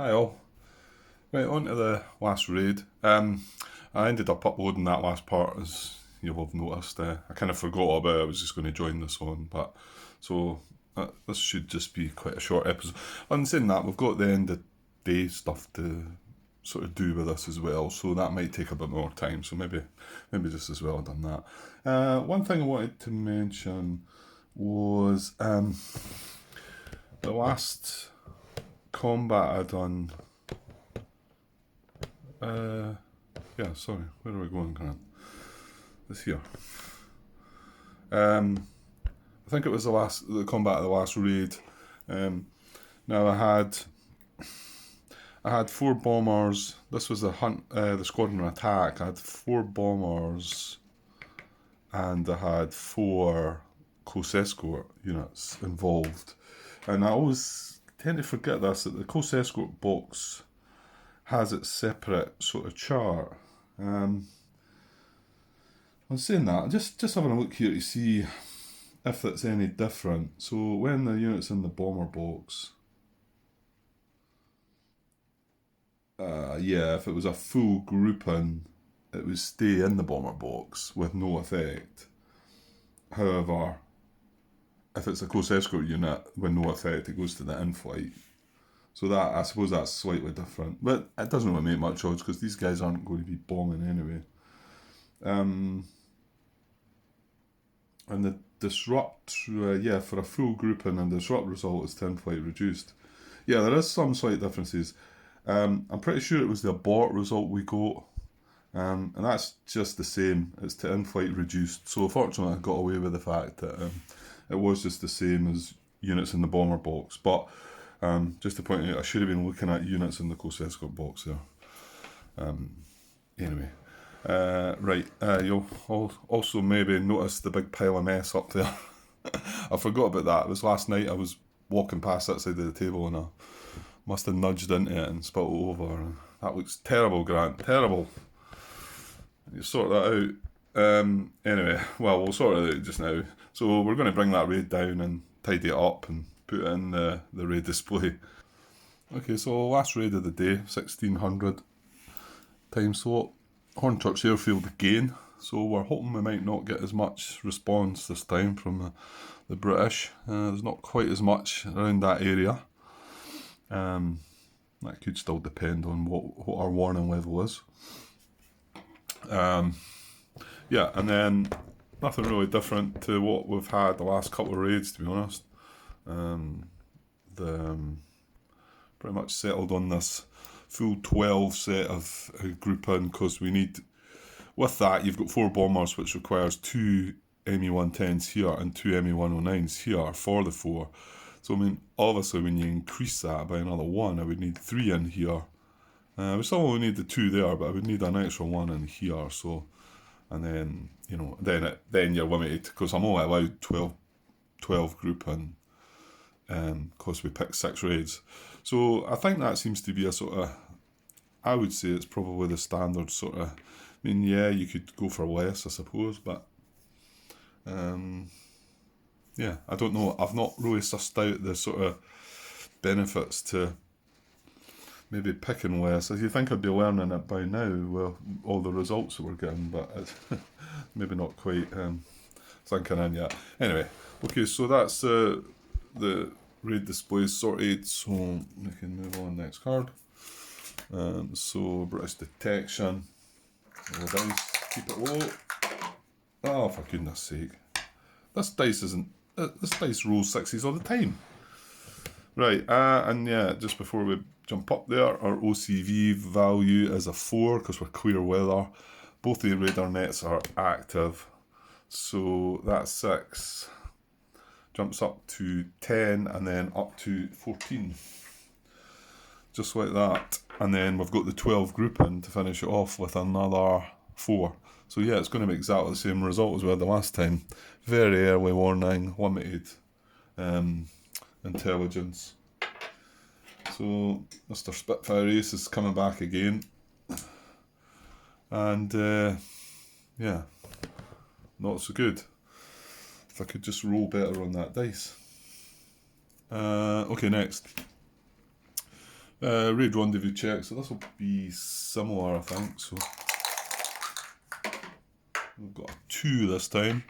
Hi all. Right, on to the last raid. I ended up uploading that last part, as you'll have noticed. I kind of forgot about it. I was just going to join this one, but so this should just be quite a short episode. And saying that, we've got the end of day stuff to sort of do with this as well, so that might take a bit more time. So maybe just as well done that. One thing I wanted to mention was the last combat I done. Yeah, sorry, where are we going, Grant? It's here. I think it was the combat of the last raid. Now I had 4 bombers. This was the Squadron Attack. I had 4 bombers, and I had 4 close escort units involved. And I always tend to forget this, that the close escort box has its separate sort of chart. I'm saying that, just having a look here to see if it's any different. So when the unit's in the bomber box, yeah, if it was a full grouping, it would stay in the bomber box with no effect. However, if it's a close escort unit with no effect, it goes to the in-flight. So that, I suppose that's slightly different. But it doesn't really make much odds because these guys aren't going to be bombing anyway. And the disrupt, yeah, for a full grouping and disrupt result is to in-flight reduced. Yeah, there is some slight differences. I'm pretty sure it was the abort result we got. And that's just the same. It's to in-flight reduced. So fortunately I got away with the fact that it was just the same as units in the bomber box. But just to point out, I should have been looking at units in the close escort box there. Anyway, right, you'll also maybe notice the big pile of mess up there. I forgot about that. It was last night. I was walking past that side of the table and I must have nudged into it and spilt it over. That looks terrible, Grant. Terrible. You sort that out. Anyway, well, we'll sort it out just now. So we're going to bring that raid down and tidy it up and put it in the raid display. Okay, so last raid of the day, 1600 time slot. Hornchurch Airfield again. So we're hoping we might not get as much response this time from the British. There's not quite as much around that area. That could still depend on what our warning level is. Yeah, and then nothing really different to what we've had the last couple of raids, to be honest. Pretty much settled on this full 12 set of grouping because we need, with that you've got 4 bombers which requires 2 ME-110s here and 2 ME-109s here for the 4. So I mean, obviously when you increase that by another 1, I would need 3 in here. We still only need the 2 there, but I would need an extra 1 in here. So, and then then you're limited because I'm only allowed 12 grouping, because we picked 6 raids. So I think that seems to be a sort of, I would say it's probably the standard sort of. I mean, yeah, you could go for less, I suppose, but yeah, I don't know. I've not really sussed out the sort of benefits to maybe picking less. As you think I'd be learning it by now, well, all the results that we're getting, but it's maybe not quite sinking in yet. Anyway, okay, so that's the raid displays sorted, so we can move on next card. So British detection, roll dice, keep it low. Oh, for goodness sake, this dice rolls 6s all the time. Right, and yeah, just before we jump up there, our OCV value is a 4 because we're clear weather. Both the radar nets are active, so that 6 jumps up to 10 and then up to 14. Just like that. And then we've got the 12 grouping to finish it off with another 4. So yeah, it's going to be exactly the same result as we had the last time. Very early warning, limited intelligence. So Mr. Spitfire Ace is coming back again. And yeah, not so good. If I could just roll better on that dice. Okay, next. Raid rendezvous check, so this will be similar, I think. So we've got a 2 this time.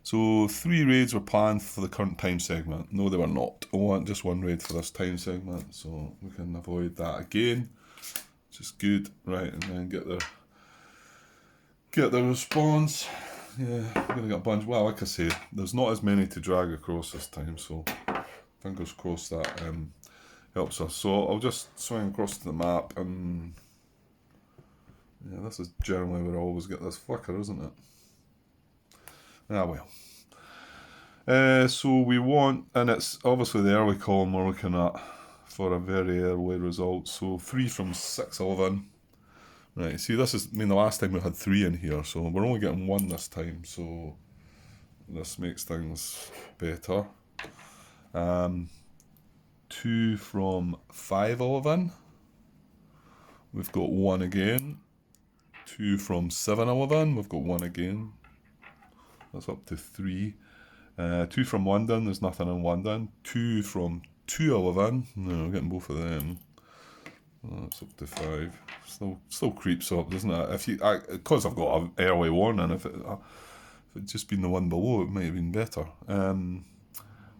So 3 raids were planned for the current time segment. No, they were not. I want just 1 raid for this time segment, so we can avoid that again. Which is good, right? And then get the response. Yeah, we're gonna get a bunch. Well, like I say, there's not as many to drag across this time, so fingers crossed that helps us. So I'll just swing across to the map, and yeah, this is generally where I always get this flicker, isn't it? Ah well. So we want, and it's obviously the early column we're looking at for a very early result. So 3 from 611. Right, see this is, I mean the last time we had 3 in here, so we're only getting 1 this time, so this makes things better. 2 from 511. We've got 1 again. 2 from 711. We've got 1 again. That's up to 3. 2 from London. There's nothing in London. 2 from 211. No, we're getting both of them. That's up to 5. Still creeps up, doesn't it? If you, because I've got an early warning. If it had just been the one below, it might have been better.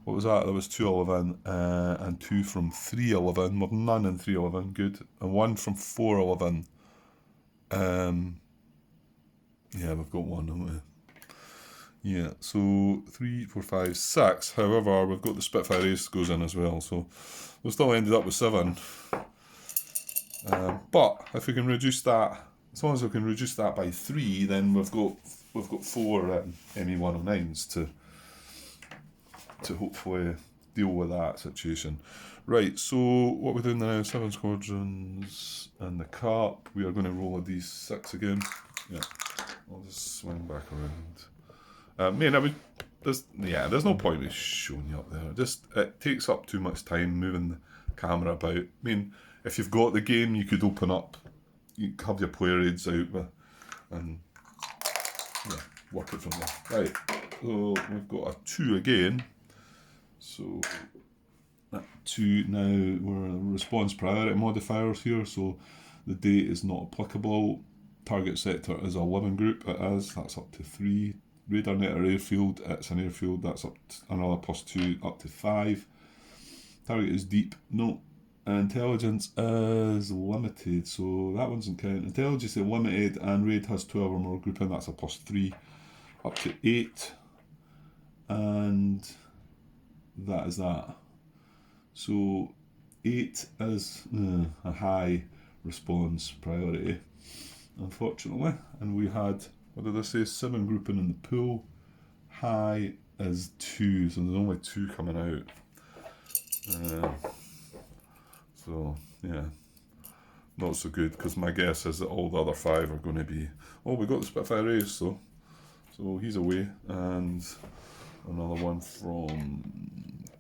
What was that? There was 211 and 2 from 311. We've none in 311. Good. And 1 from 411. Yeah, we've got 1, haven't we? Yeah, so 3, 4, 5, 6. However, we've got the Spitfire Ace goes in as well, so we've still ended up with 7. But if we can reduce that, as long as we can reduce that by 3, then we've got 4 ME109s to hopefully deal with that situation. Right, so what we're doing now, 7 squadrons and the Cup. We are going to roll a D6 again. Yeah, I'll just swing back around. There's no point in showing you up there. It takes up too much time moving the camera about. I mean, if you've got the game, you could open up, you have your player aids out and yeah, work it from there. Right, so we've got a 2 again. So that 2 now, we're response priority modifiers here, so the date is not applicable. Target sector is a living group, it is, that's up to 3. Radar net or airfield, it's an airfield, that's up to another +2, up to 5. Target is deep, no. Intelligence is limited, so that one doesn't count. Intelligence is limited and raid has 12 or more grouping, that's a +3, up to 8. And that is that. So 8 is a high response priority, unfortunately. And we had, what did I say, 7 grouping in the pool. High is 2, so there's only 2 coming out. So yeah, not so good, because my guess is that all the other 5 are going to be, oh, we got the Spitfire Ace, so he's away, and another one from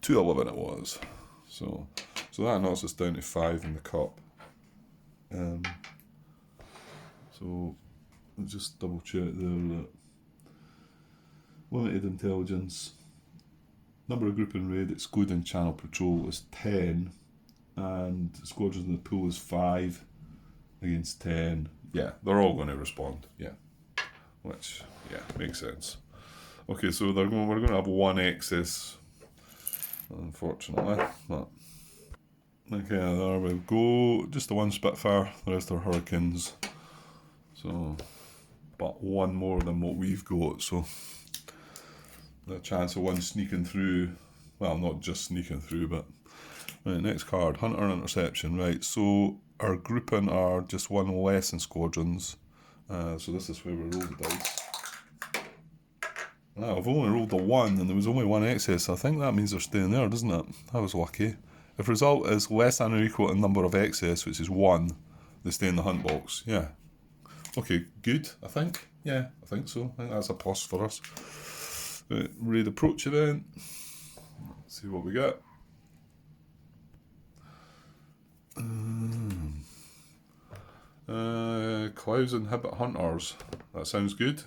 211 it was. So that knocks us down to 5 in the Cup. So I'll just double check there that limited intelligence, number of group in raid excluding channel patrol is 10, and squadrons in the pool is 5 against 10. Yeah, they're all going to respond. Yeah, which makes sense. Okay, so we're going to have 1 excess, unfortunately. But okay, there we go. Just the 1 Spitfire. The rest are Hurricanes. So, but 1 more than what we've got. So the chance of 1 sneaking through. Well, not just sneaking through, but right. Next card, Hunter Interception. Right. So our grouping are just 1 less in squadrons. So this is where we roll the dice. Now, I've only rolled a 1 and there was only 1 excess, so I think that means they're staying there, doesn't it? I was lucky. If result is less than or equal to number of excess, which is 1, they stay in the hunt box. Yeah. Okay, good, I think. Yeah, I think so. I think that's a plus for us. Right, raid approach event. Let's see what we get. Clouds inhibit hunters. That sounds good.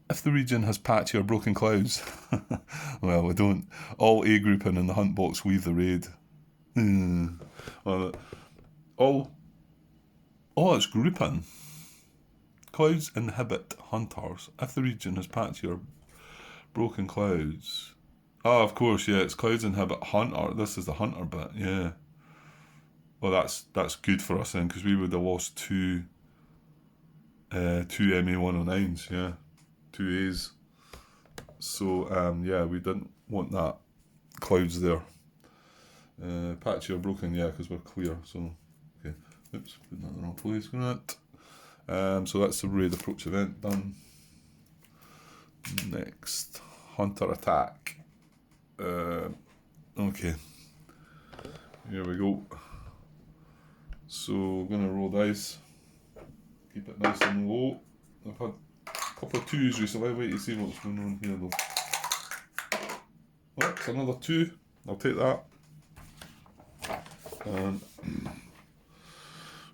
If the region has patchy or broken clouds, well, we don't. All A grouping in the hunt box leave the raid. All its grouping. Clouds inhibit hunters. If the region is patchy or broken clouds. Oh, of course, yeah, it's clouds inhibit hunter. This is the hunter bit, yeah. Well, that's good for us then, because we would have lost two MA109s, yeah. 2 A's. So, yeah, we didn't want that clouds there. Patchy or broken, yeah, because we're clear. So, okay. Oops, putting that in the wrong place. So that's the raid approach event done. Next, Hunter Attack. Okay. Here we go. So, we're going to roll dice. Keep it nice and low. I've had a couple of 2s recently. Wait to see what's going on here though. Oh, it's another 2. I'll take that.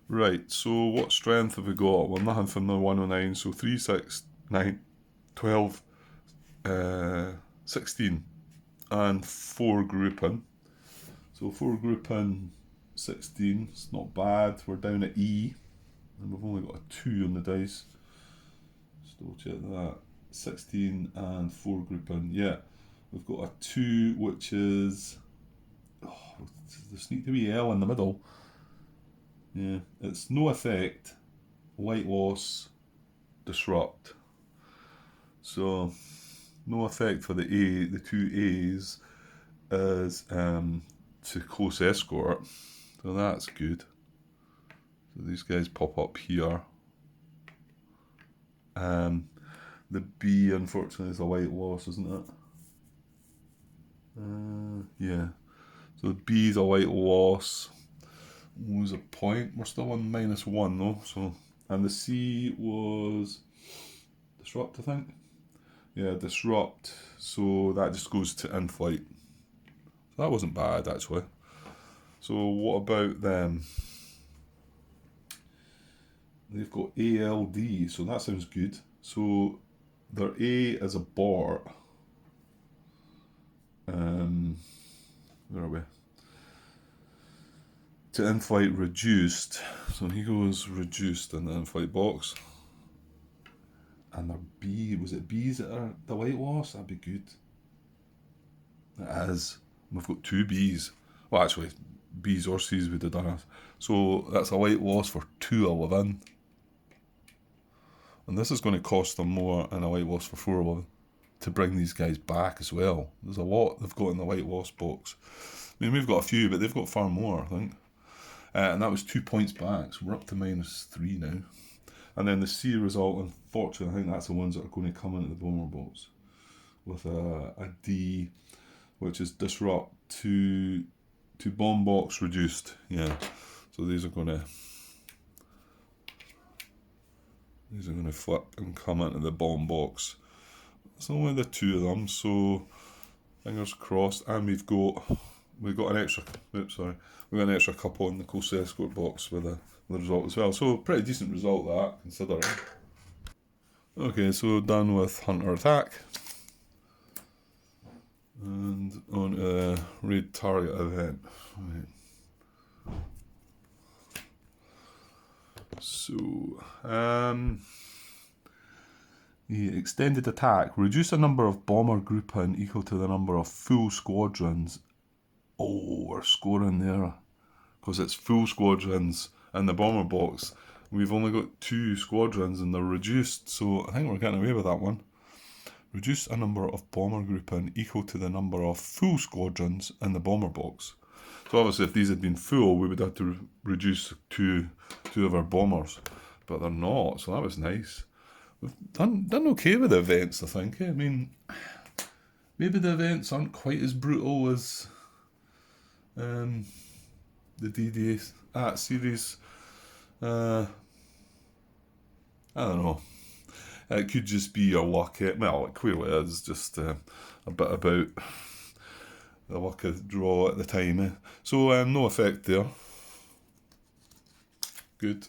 Right, so what strength have we got? Well, nothing from the 109, so 3, 6, 9, 12, 16, and 4 grouping. So 4 grouping, 16, it's not bad. We're down at E, and we've only got a 2 on the dice. Still check that. 16 and 4 grouping, yeah. We've got a 2, which is... Oh, there sneaked a wee L in the middle. Yeah, it's no effect, light loss, disrupt. So, no effect for the 2 A's is to close escort. So that's good. So these guys pop up here. The B, unfortunately, is a light loss, isn't it? Yeah. So the B is a light loss. Lose a point. We're still on -1 though. So, and the C was disrupt, I think. Yeah, disrupt. So that just goes to in-flight. So that wasn't bad actually. So what about them? They've got ALD, so that sounds good. So their A is abort. Where are we? To in-flight reduced. So he goes reduced in the in-flight box. And their B, was it B's that are the light loss? That'd be good. It is. We've got 2 B's. Well, actually, B's or C's would have done it. So that's a light loss for 211. And this is going to cost them more and a light loss for 411 to bring these guys back as well. There's a lot they've got in the light loss box. I mean, we've got a few, but they've got far more, I think. And that was 2 points back, so we're up to -3 now. And then the C result, unfortunately, I think that's the ones that are going to come into the bomber box with a D, which is disrupt to bomb box reduced. Yeah, so these are going to flip and come into the bomb box. It's only the 2 of them, so fingers crossed. And we've got an extra. Oops, sorry. We've got an extra couple in the coast escort box with the result as well. So pretty decent result that, considering. Okay, so done with Hunter Attack. And on to the raid target event. Right. So, the extended attack. Reduce the number of bomber grouping equal to the number of full squadrons. Oh, we're scoring there. Because it's full squadrons in the bomber box. We've only got 2 squadrons and they're reduced, so I think we're getting away with that one. Reduce a number of bomber grouping equal to the number of full squadrons in the bomber box. So obviously if these had been full, we would have to reduce two of our bombers, but they're not, so that was nice. We've done okay with the events, I think. I mean, maybe the events aren't quite as brutal as the D-Day series. I don't know. It could just be your luck. Well, it clearly is just a bit about the luck of the draw at the time. So no effect there. Good.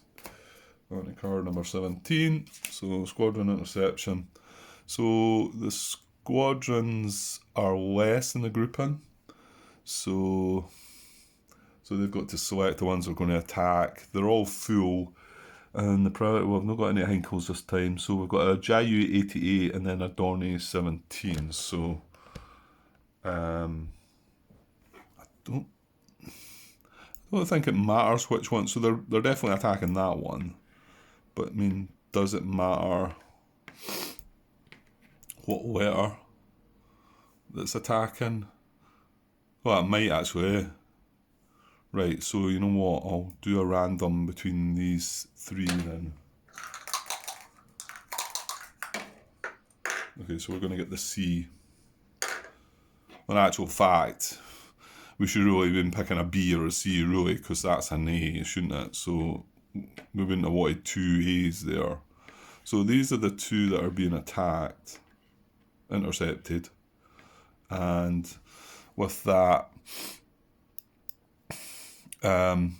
On to card number 17. So Squadron Interception. So the squadrons are less in the grouping. So So they've got to select the ones they're going to attack. They're all full. And the priority, well, I've not got any Hinkles this time. So we've got a Jayu 88 and then a Dorney 17. So I don't think it matters which one. So they're definitely attacking that one. But I mean, does it matter what letter that's attacking? Well, it might actually. Right, so you know what? I'll do a random between these three then. Okay, so we're going to get the C. In actual fact, we should really have been picking a B or a C, really, because that's an A, shouldn't it? So we wouldn't have wanted 2 A's there. So these are the 2 that are being attacked, intercepted. And with that, 2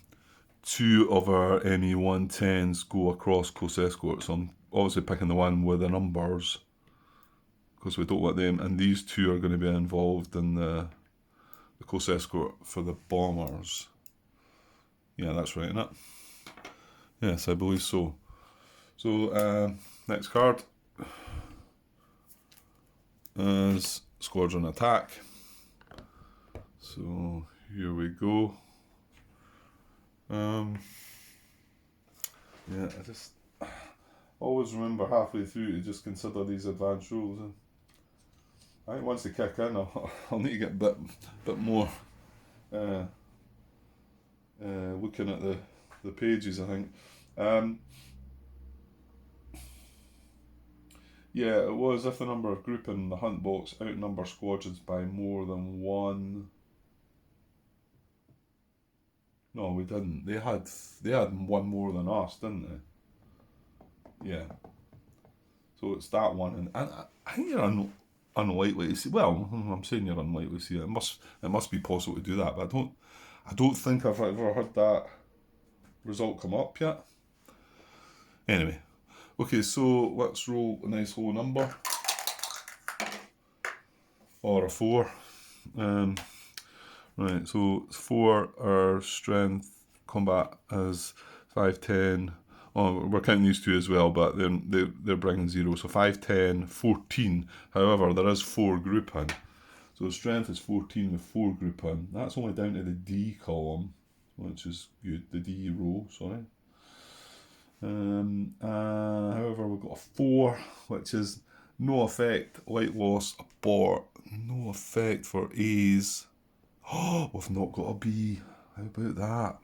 of our ME-110s go across close escort. So I'm obviously picking the one with the numbers, because we don't want them. And these 2 are going to be involved in the close escort for the bombers. Yeah, that's right, isn't it? Yes, I believe so. So, next card is Squadron Attack. So, here we go. Yeah, I just always remember halfway through to just consider these advanced rules. I think once they kick in, I'll need to get a bit more looking at the pages, I think. Yeah, it was if the number of group in the hunt box outnumber squadrons by more than 1. No, we didn't. They had 1 more than us, didn't they? Yeah. So it's that one, and I think you're unlikely to see. Well, I'm saying you're unlikely to see it. It must be possible to do that, but I don't think I've ever heard that result come up yet. Anyway, okay, so let's roll a nice low number or a 4. Right, so 4. Our strength combat is 510. Oh, we're counting these 2 as well, but they're bringing 0. So 5, 10, 14. However, there is 4 grouping. So strength is 14 with 4 grouping. That's only down to the D column, which is good. The D row, sorry. However, we've got a 4, which is no effect, light loss, abort. No effect for A's. Oh, we've not got a B. How about that?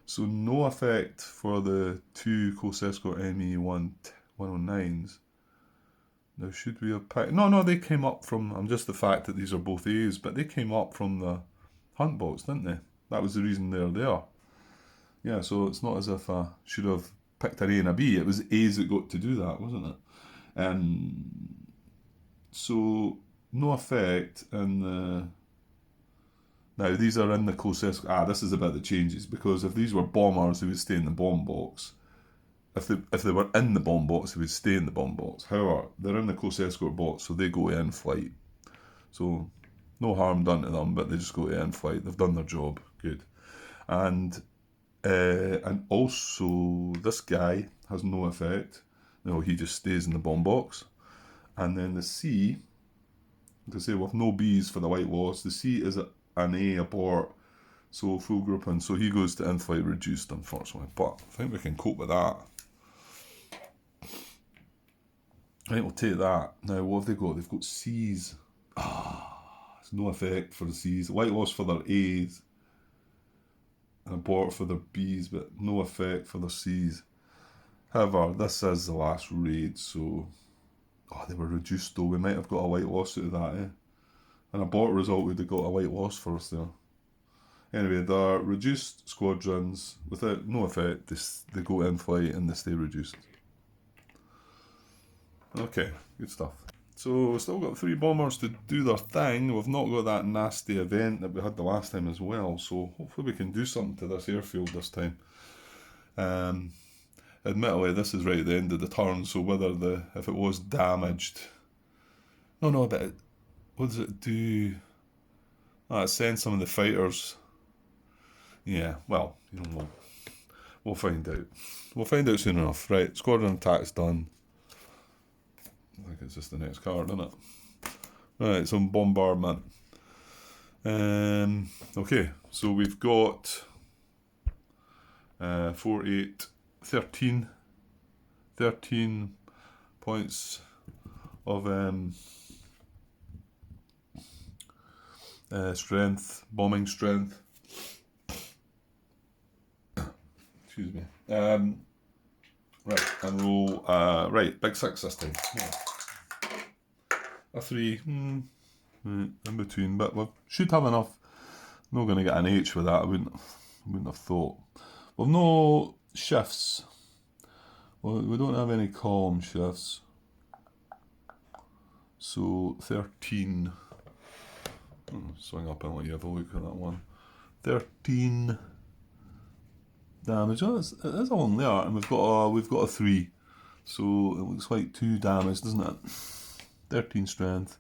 So no effect for the 2 Close Escort ME-109s. Now should we have picked... No, they came up from... just the fact that these are both A's, but they came up from the hunt box, didn't they? That was the reason they're there. Yeah, so it's not as if I should have picked an A and a B. It was A's that got to do that, wasn't it? So no effect in the... Now, these are in the close escort. This is about the changes, because if these were bombers, they would stay in the bomb box. If they were in the bomb box, they would stay in the bomb box. However, they're in the close escort box, so they go in flight. So, no harm done to them, but they just go to in flight. They've done their job. Good. And also, this guy has no effect. No, he just stays in the bomb box. And then the C, to say with no B's for the white loss, the C is an A abort, so full grouping, so he goes to in-flight reduced, unfortunately, but I think we can cope with that. I think we'll take that. Now, what have they got? They've got C's. There's no effect for the C's. White loss for their A's, and abort for their B's, but no effect for their C's. However, this is the last raid, so... they were reduced though. We might have got a white loss out of that, eh? An abort result would have got a white loss for us there. Anyway, they're reduced squadrons without no effect. They go in flight and they stay reduced. Okay, good stuff. So we've still got 3 bombers to do their thing. We've not got that nasty event that we had the last time as well. So hopefully we can do something to this airfield this time. Admittedly, this is right at the end of the turn. So whether if it was damaged, but what does it do? It sends some of the fighters. Yeah, well, you know, we'll find out. We'll find out soon enough. Right, Squadron Attack's done. I think it's just the next card, isn't it? Right, some bombardment. Okay, so we've got 4, 8, 13 points of strength, bombing strength. Excuse me. Right, and roll. Right, big 6 this time. Yeah. A 3, in between, but we should have enough. I'm not going to get an H with that. I wouldn't have thought. We've no shifts. Well, we don't have any column shifts. So 13. Swing up and let you have a look at that one. 13 damage. Oh, it is on there, and we've got a 3. So it looks like 2 damage, doesn't it? 13 strength.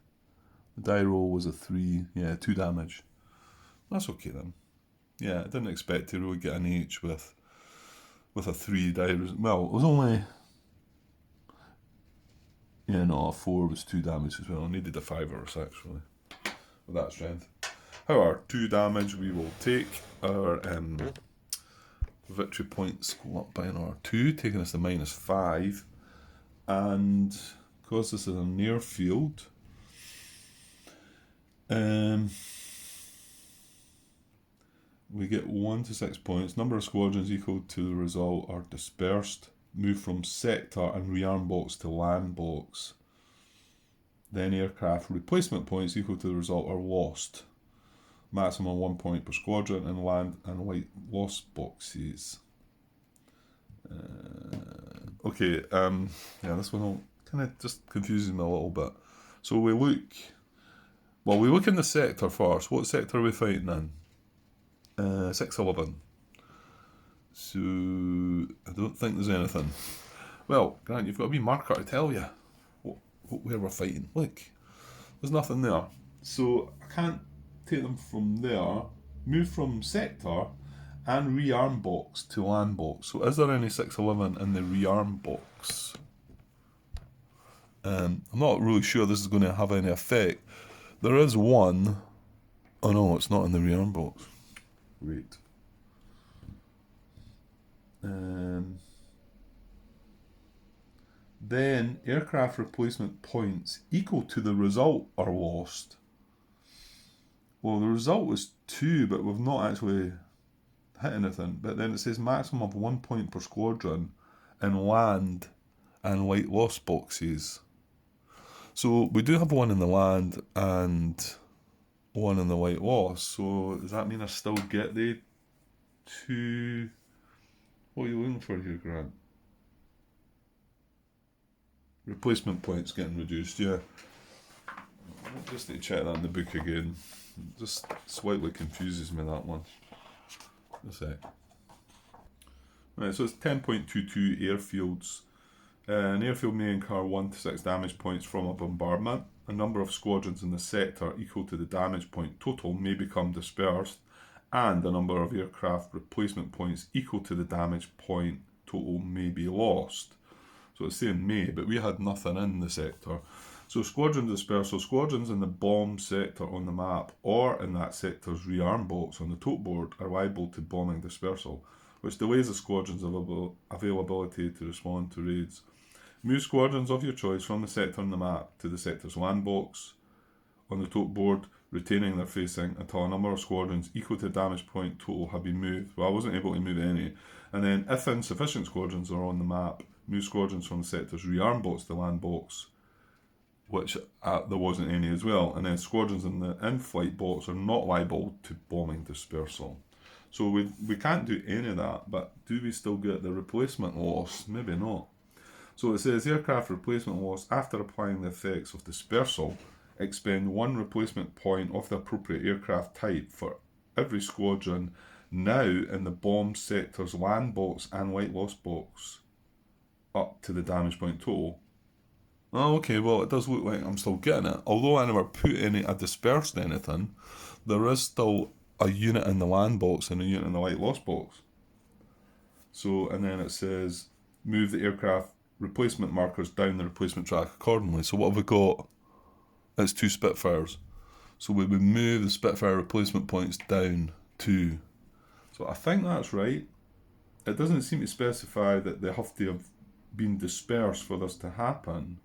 The die roll was a 3. Yeah, 2 damage. That's okay then. Yeah, I didn't expect to really get an H with a 3 die. Well, it was only... Yeah, no, a 4 was 2 damage as well. I needed a 5 or a 6 really with that strength. However, 2 damage we will take. Our victory points go up by another 2, taking us to -5. And because this is a near field, we get 1 to 6 points. Number of squadrons equal to the result are dispersed. Move from sector and rearm box to land box. Then aircraft replacement points equal to the result are lost. Maximum 1 point per squadron in land and white lost boxes. Okay, yeah, this one kind of just confuses me a little bit. So we look in the sector first. What sector are we fighting in? 611. So I don't think there's anything. Well, Grant, you've got a wee marker to tell you where we're fighting. Look, there's nothing there. So I can't take them from there. Move from sector and rearm box to land box. So is there any 611 in the rearm box? I'm not really sure this is going to have any effect. There is one. Oh no, it's not in the rearm box. Wait. Then aircraft replacement points equal to the result are lost. Well, the result was 2, but we've not actually hit anything. But then it says maximum of 1 point per squadron in land and white lost boxes. So we do have 1 in the land and 1 in the white loss. So does that mean I still get the 2? What are you looking for here, Grant? Replacement points getting reduced, yeah. I just need to check that in the book again. It just slightly confuses me, that one. A sec. Right, so it's 10.22 airfields. An airfield may incur 1 to 6 damage points from a bombardment. A number of squadrons in the sector equal to the damage point total may become dispersed, and a number of aircraft replacement points equal to the damage point total may be lost. So it's saying may, but we had nothing in the sector. So Squadron Dispersal, squadrons in the bomb sector on the map or in that sector's rearm box on the tote board are liable to bombing dispersal, which delays the squadron's availability to respond to raids. Move squadrons of your choice from the sector on the map to the sector's land box on the tote board, retaining their facing until a number of squadrons equal to the damage point total have been moved. Well, I wasn't able to move any. And then if insufficient squadrons are on the map, move squadrons from the sector's rearm box to land box, which there wasn't any as well. And then squadrons in the in-flight box are not liable to bombing dispersal. So we can't do any of that, but do we still get the replacement loss? Maybe not. So it says aircraft replacement loss after applying the effects of dispersal, expend 1 replacement point of the appropriate aircraft type for every squadron now in the bomb sector's land box and white loss box up to the damage point total. Oh, okay, well it does look like I'm still getting it. Although I never put I dispersed anything, there is still a unit in the land box and a unit in the white lost box. So, and then it says, move the aircraft replacement markers down the replacement track accordingly. So what have we got? It's 2 Spitfires. So we would move the Spitfire replacement points down 2. So I think that's right. It doesn't seem to specify that they have to have been dispersed for this to happen.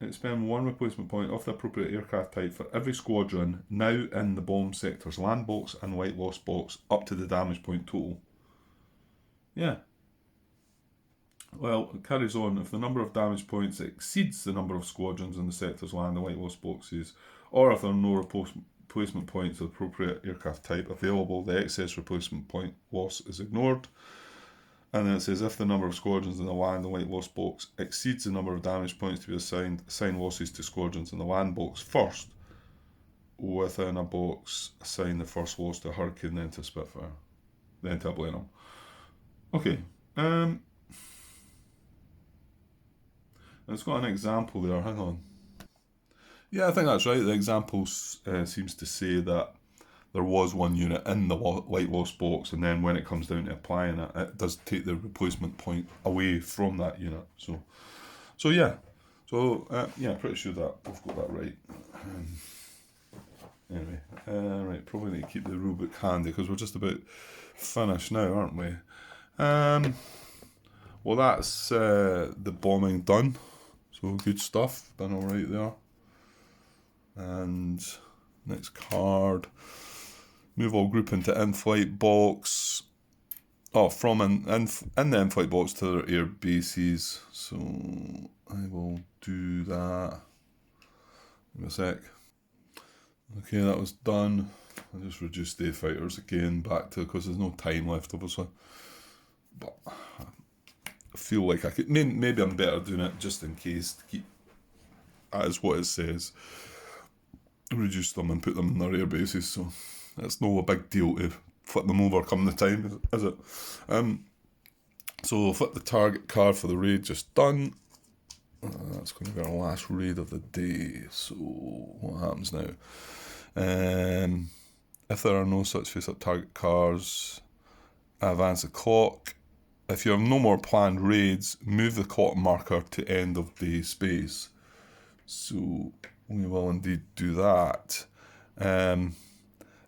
Expend 1 replacement point of the appropriate aircraft type for every squadron now in the bomb sector's land box and white lost box up to the damage point total. Yeah. Well, it carries on. If the number of damage points exceeds the number of squadrons in the sector's land and white lost boxes, or if there are no replacement points of the appropriate aircraft type available, the excess replacement point loss is ignored. And then it says, if the number of squadrons in the land and white lost box exceeds the number of damage points to be assigned, assign losses to squadrons in the land box first. Within a box, assign the first loss to a Hurricane, then to a Spitfire, then to a Blenheim. Okay. It's got an example there, hang on. Yeah, I think that's right. The example seems to say that there was 1 unit in the white lost box, and then when it comes down to applying it, it does take the replacement point away from that unit. So yeah. Yeah, pretty sure that we've got that right. Anyway, right, probably need to keep the rulebook handy because we're just about finished now, aren't we? Well, that's the bombing done. So good stuff, done all right there. And next card. Move all group into in-flight box. Oh, from in the in-flight box to their air bases. So I will do that. Give me a sec. Okay, that was done. I just reduced the fighters again back to, because there's no time left, obviously. But I feel like I could, maybe I'm better doing it just in case to keep as what it says. Reduce them and put them in their air bases, so it's no a big deal to flip them over come the time, is it? So flip the target card for the raid just done. That's going to be our last raid of the day. So what happens now? If there are no such face-up target cards, advance the clock. If you have no more planned raids, move the clock marker to end of day space. So we will indeed do that.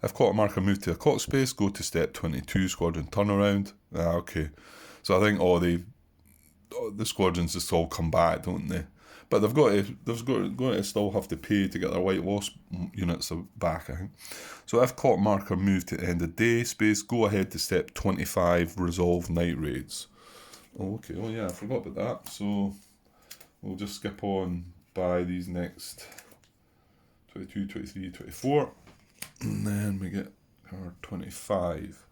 If clock marker moved to a clock space, go to step 22, squadron turnaround. Okay. So I think the squadrons just all come back, don't they? But they've got to still have to pay to get their white lost units back, I think. So if clock marker moved to end of day space, go ahead to step 25, resolve night raids. Oh, okay. Oh yeah, I forgot about that. So we'll just skip on by these next 22, 23, 24. And then we get card 25.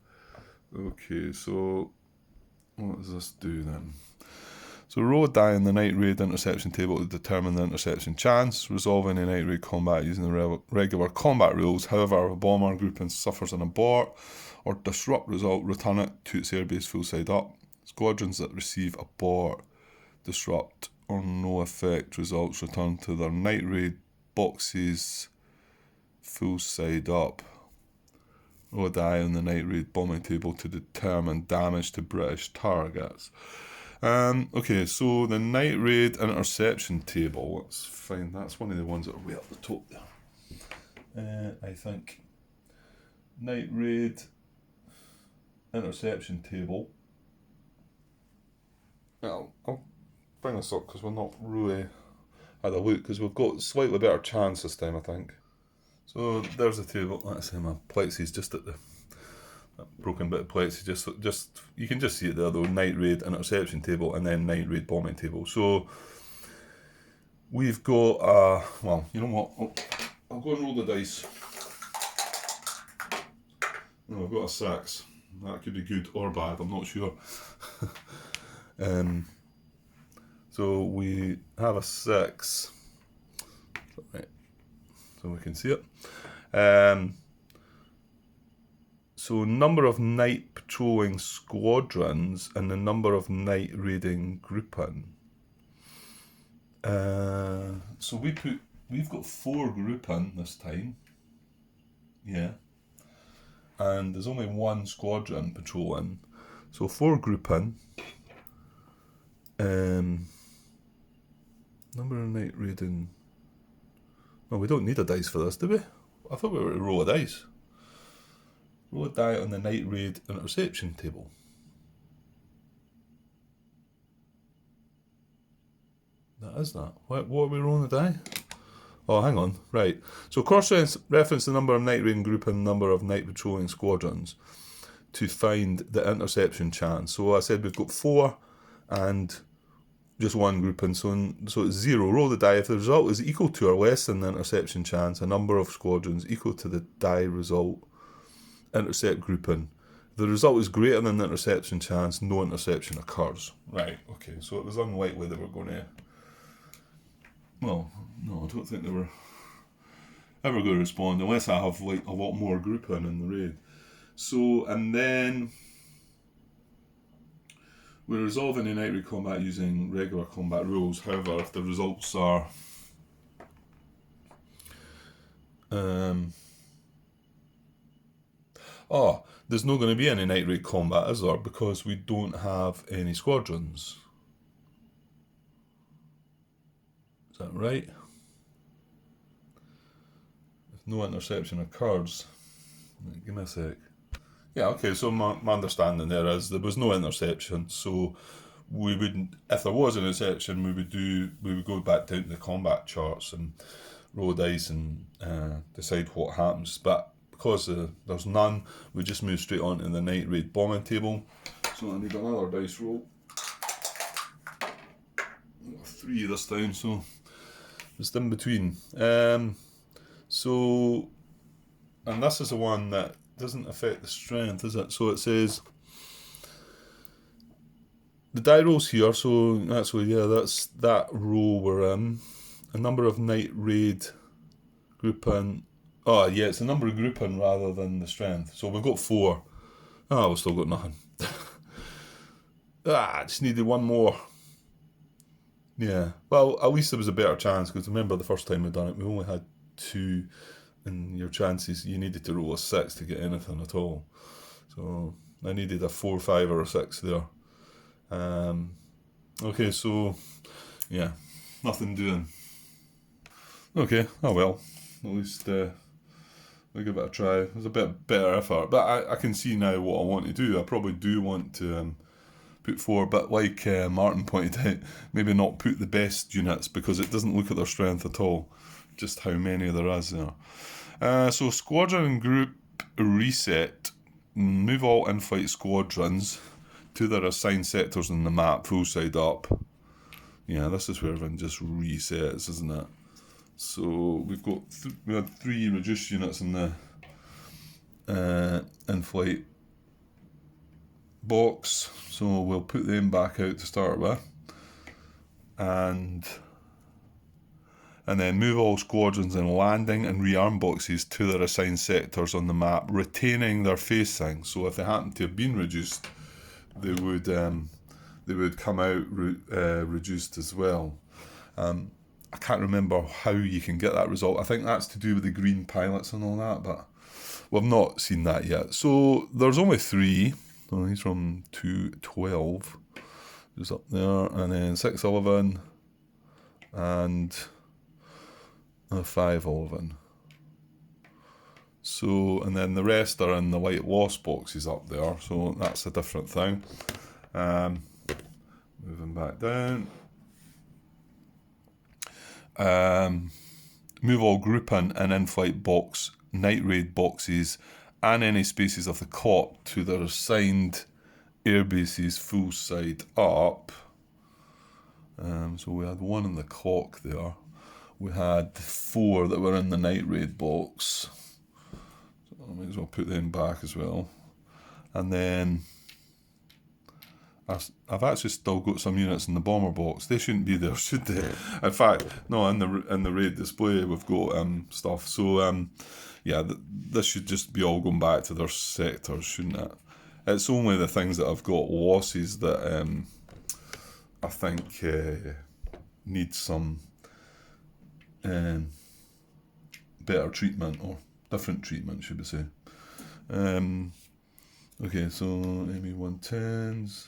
Okay, so what does this do then? So roll a die in the night raid interception table to determine the interception chance. Resolve any night raid combat using the regular combat rules. However, if a bomber grouping suffers an abort or disrupt result, return it to its airbase full side up. Squadrons that receive abort, disrupt, or no effect results return to their night raid boxes full side up. Roll a die on the night raid bombing table to determine damage to British targets. Okay, so the night raid interception table, let's find, that's one of the ones that are way up the top there. I think. Night raid interception table. I'll bring this up because we're not really had a look, because we've got slightly better chance this time, I think. So there's the table. Let's say my plexi just at the broken bit of plexi. Just you can just see it there though. Night raid interception table and then night raid bombing table. So we've got well, you know what? I'll go and roll the dice. No, I've got a 6. That could be good or bad. I'm not sure. So we have a 6. Right. So we can see it. So number of night patrolling squadrons and the number of night raiding grouping. So we put we've got 4 grouping this time. Yeah. And there's only 1 squadron patrolling. So 4 grouping. Number of night raiding. No, we don't need a dice for this, do we? I thought we were to roll a dice. Roll a die on the night raid interception table. That is that. What are we rolling the die? Oh, hang on. Right. So cross-reference the number of night raiding group and number of night patrolling squadrons to find the interception chance. So I said we've got 4 and just 1 grouping, so it's 0. Roll the die. If the result is equal to or less than the interception chance, a number of squadrons equal to the die result, intercept grouping. If the result is greater than the interception chance, no interception occurs. Right, okay, so it was unlikely they were going to... Well, no, I don't think they were ever going to respond, unless I have like a lot more grouping in the raid. So, and then... We're resolving a night raid combat using regular combat rules. However, if the results are there's not going to be any night raid combat, is there? Because we don't have any squadrons. Is that right? If no interception occurs, give me a sec. Yeah, okay, so my understanding there is there was no interception, so we wouldn't, if there was an interception, we would go back down to the combat charts and roll dice and decide what happens. But because there's none, we just move straight on to the night raid bombing table. So I need another dice roll. 3 this time, so just in between. So, and this is the one that doesn't affect the strength, is it? So it says the die rolls here, so actually, yeah, that's that row we're in. A number of night raid grouping. Oh, yeah, it's a number of grouping rather than the strength. So we've got 4. Oh, we've still got nothing. I just needed 1 more. Yeah, well, at least there was a better chance, because remember the first time we'd done it, we only had 2. And your chances, you needed to roll a 6 to get anything at all. So I needed a 4, 5 or a 6 there. Okay, so yeah, nothing doing. Okay, oh well, at least we give it a try. It was a bit better effort, but I can see now what I want to do. I probably do want to put 4, but like Martin pointed out, maybe not put the best units, because it doesn't look at their strength at all, just how many there is there. So squadron and group reset. Move all in-flight squadrons to their assigned sectors in the map, full side up. Yeah, this is where everything just resets, isn't it? So we've got we had 3 reduced units in the in-flight box, so we'll put them back out to start with, and then move all squadrons in landing and rearm boxes to their assigned sectors on the map, retaining their facing. So if they happen to have been reduced, they would come out reduced as well. I can't remember how you can get that result. I think that's to do with the green pilots and all that, but we've not seen that yet. So there's only 3. So he's from 212, just up there, and then 611 and 511. So, and then the rest are in the white lost boxes up there, so that's a different thing. Moving back down. Move all grouping and in-flight box, night raid boxes, and any spaces of the COP to their assigned air bases full side up. So we had 1 in the clock there. We had 4 that were in the night raid box. So I might as well put them back as well. And then I've actually still got some units in the bomber box. They shouldn't be there, should they? In fact, no, in the raid display we've got stuff. So yeah, this should just be all going back to their sectors, shouldn't it? It's only the things that I've got losses that I think need some better treatment, or different treatment, should we say. Okay, so ME110s.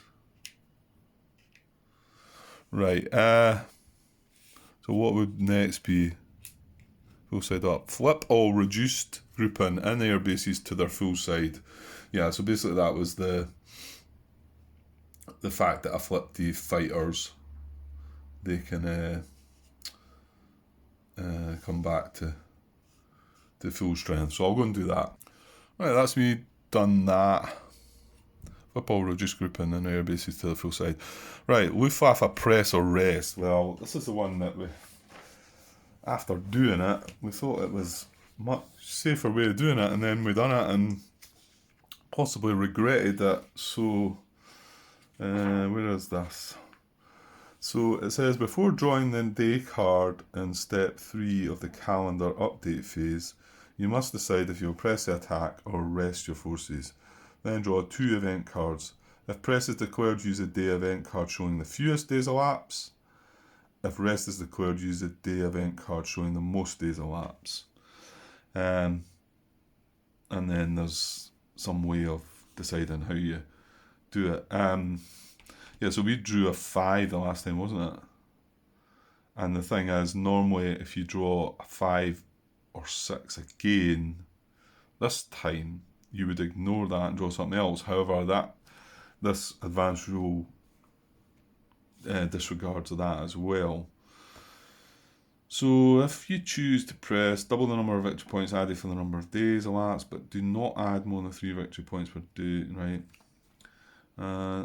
Right, so what would next be? Full side up. Flip all reduced grouping in air bases to their full side. Yeah, so basically that was the fact that I flipped the fighters. They can come back to full strength. So I'll go and do that. Right, that's me done that. Flip all reduced grouping in air bases to the full side. Right, Luftwaffe press or rest. Well, this is the one that we, after doing it, we thought it was a much safer way of doing it, and then we done it and possibly regretted it. So, where is this? So it says, before drawing the day card in step 3 of the calendar update phase, you must decide if you'll press the attack or rest your forces. Then draw 2 event cards. If press is declared, use a day event card showing the fewest days elapse. If rest is declared, use a day event card showing the most days elapse. And then there's some way of deciding how you do it. Yeah, so we drew a 5 the last time, wasn't it? And the thing is, normally if you draw a 5 or 6 again, this time you would ignore that and draw something else. However, this advanced rule disregards that as well. So if you choose to press, double the number of victory points added for the number of days elapsed, but do not add more than 3 victory points per day, right?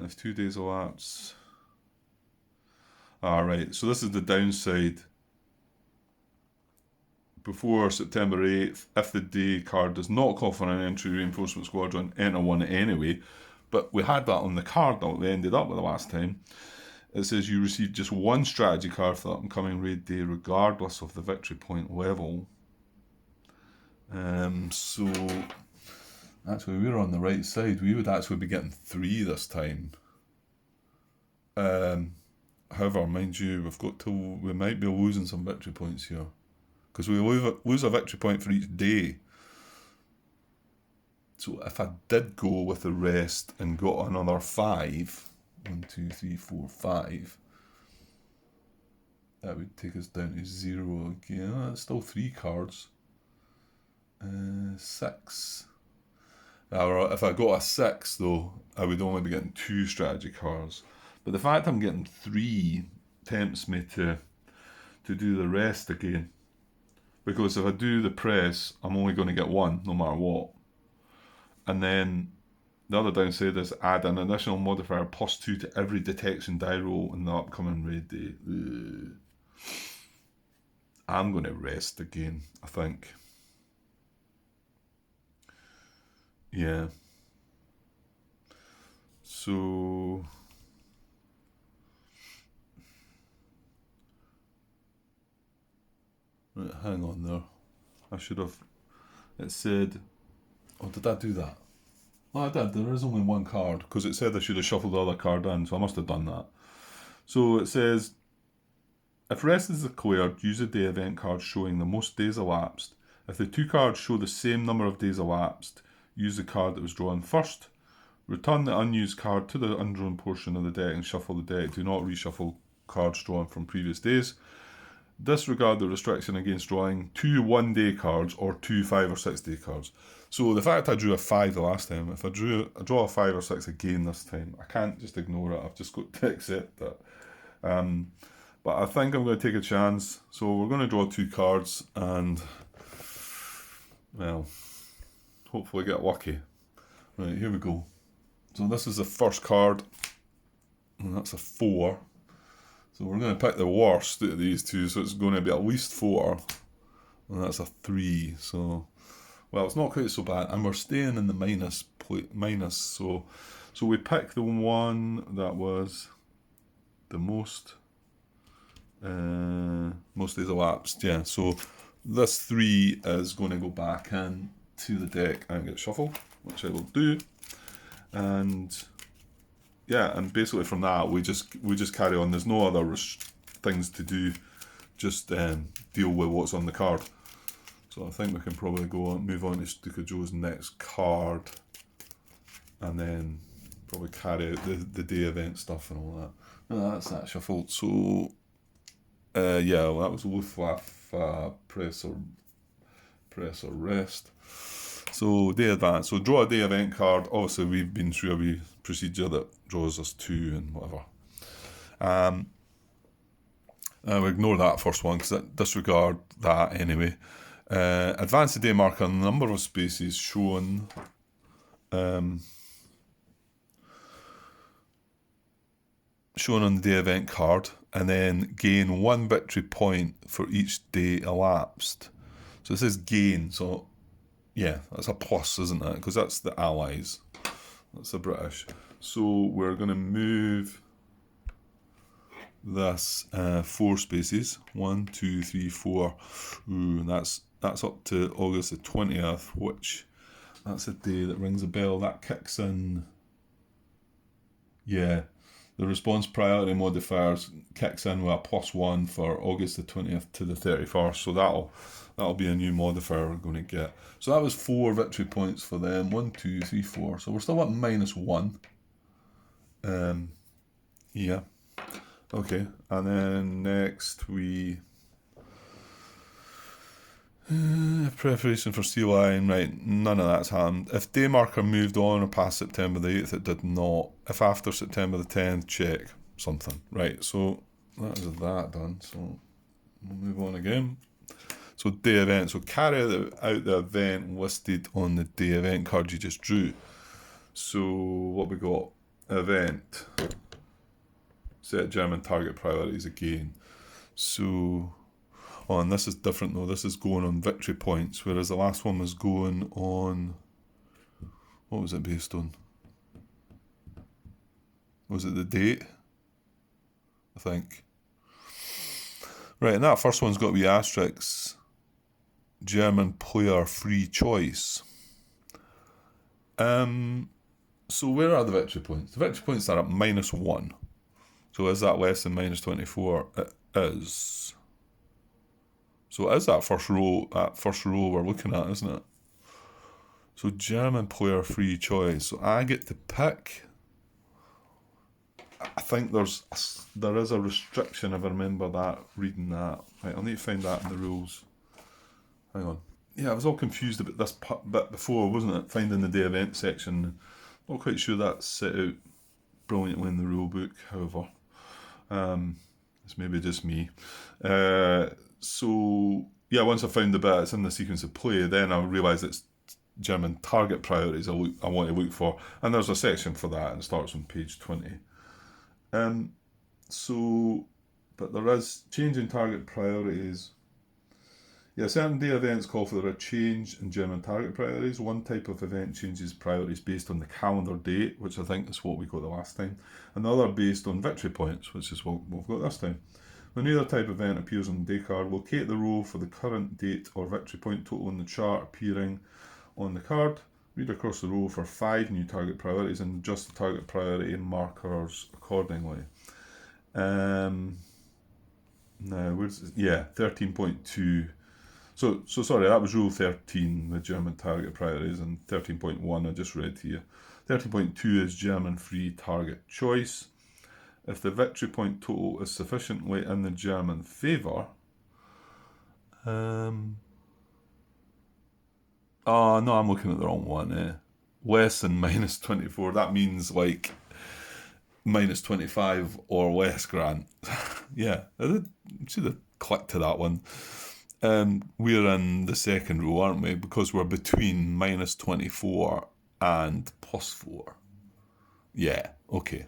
If 2 days elapse. Alright, so this is the downside. Before September 8th, if the day card does not call for an entry reinforcement squadron, enter one anyway. But we had that on the card that we ended up with the last time. It says you receive just 1 strategy card for the upcoming raid day, regardless of the victory point level. So actually we're on the right side. We would actually be getting 3 this time. However, mind you, we might be losing some victory points here, because we lose a victory point for each day. So if I did go with the rest and got another 5, 1, 2, 3, 4, 5, that would take us down to 0 again. That's still 3 cards. 6. If I got a 6 though, I would only be getting 2 strategy cards. But the fact I'm getting 3 tempts me to do the rest again. Because if I do the press, I'm only going to get 1 no matter what. And then the other downside is add an additional modifier +2 to every detection die roll in the upcoming raid day. I'm going to rest again, I think. Yeah. So right, hang on there. I should have. It said. Oh, did I do that? Oh, I did. There is only 1 card because it said I should have shuffled the other card in, so I must have done that. So it says, if rest is declared, use a day event card showing the most days elapsed. If the 2 cards show the same number of days elapsed, use the card that was drawn first. Return the unused card to the undrawn portion of the deck and shuffle the deck. Do not reshuffle cards drawn from previous days. Disregard the restriction against drawing 2 1-day cards or 2 5 or 6 day cards. So the fact I drew a 5 the last time, if I draw a 5 or 6 again this time, I can't just ignore it. I've just got to accept that. But I think I'm going to take a chance. So we're going to draw 2 cards and, well, hopefully get lucky. Right, here we go. So this is the first card, and that's a 4. So we're going to pick the worst out of these 2, so it's going to be at least 4, and that's a 3. So, well, it's not quite so bad, and we're staying in the minus. So we pick the one that was the most days elapsed. Yeah. So this 3 is going to go back in to the deck and get shuffled, which I will do, and. Yeah, and basically from that we just carry on. There's no other things to do. Just deal with what's on the card. So I think we can probably move on to Stuka Joe's next card, and then probably carry out the day event stuff and all that. No, that's that shuffled. So yeah, well, that was Luftwaffe press or rest. So day advance. So draw a day event card. Obviously, we've been through a wee procedure that draws us 2 and whatever. We ignore that first one because disregard that anyway. Advance the day marker, number of spaces shown. Shown on the day event card, and then gain 1 victory point for each day elapsed. So this is gain, so yeah, that's a plus, isn't it? Because that's the Allies, that's the British. So we're going to move this 4 spaces, 1, 2, 3, 4. Ooh, that's up to August the 20th, which that's a day that rings a bell. That kicks in. Yeah, the response priority modifiers kicks in with a +1 for August the 20th to the 31st. So that'll be a new modifier we're going to get. So that was 4 victory points for them. 1, 2, 3, 4. So we're still at -1. Yeah. Okay. And then next we preparation for sea line, right? None of that's happened. If day marker moved on or past September the 8th, it did not. If after September the 10th, check something. Right, so that is that done. So we'll move on again. So day event. So carry out the event listed on the day event card you just drew. So what we got? Event. Set German target priorities again. So, oh, and this is different though. This is going on victory points, whereas the last one was going on. What was it based on? Was it the date? I think. Right, and that first one's got to be asterisks. German player free choice. So where are the victory points? The victory points are at -1. So is that less than -24? It is. So it is that first row we're looking at, isn't it? So German player free choice. So I get to pick. I think there is a restriction if I remember that, reading that. Right, I'll need to find that in the rules. Hang on. Yeah, I was all confused about this bit before, wasn't it? Finding the day event section. Not quite sure that's set out brilliantly in the rule book, however. It's maybe just me. So, yeah, once I found the bit, it's in the sequence of play, then I realised it's German target priorities I want to look for. And there's a section for that, and it starts on page 20. But there is change in target priorities. Yeah, certain day events call for a change in German target priorities. One type of event changes priorities based on the calendar date, which I think is what we got the last time. Another based on victory points, which is what we've got this time. When either type of event appears on the day card, locate the row for the current date or victory point total in the chart appearing on the card. Read across the row for 5 new target priorities and adjust the target priority markers accordingly. Now, 13.2. So sorry, that was rule 13, the German target priorities, and 13.1 I just read to you. 13.2 is German free target choice. If the victory point total is sufficiently in the German favour, oh no, I'm looking at the wrong one. Less than -24, that means like -25 or less, Grant. Yeah, I should have clicked to that one. We're in the second row, aren't we? Because we're between -24 and +4. Yeah, okay.